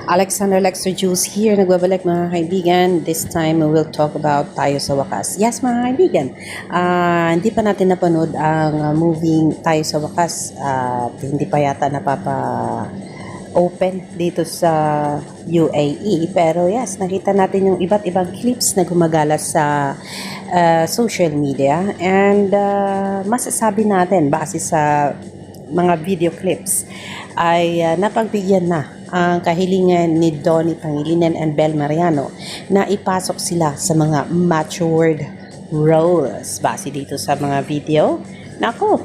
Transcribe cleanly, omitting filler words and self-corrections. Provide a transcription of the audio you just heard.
Alexander Lexter Juice here, nagbabalik mga kaibigan. This time we will talk about Tayo sa Wakas. Yes mga kaibigan, hindi pa natin napanood ang movie Tayo sa Wakas at hindi pa yata open dito sa UAE. Pero yes, nakita natin yung iba't ibang clips na gumagala sa social media and masasabi natin base sa mga video clips ay napagbigyan na ang kahilingan ni Donnie Pangilinan and Bel Mariano na ipasok sila sa mga matured roles base dito sa mga video. Nako,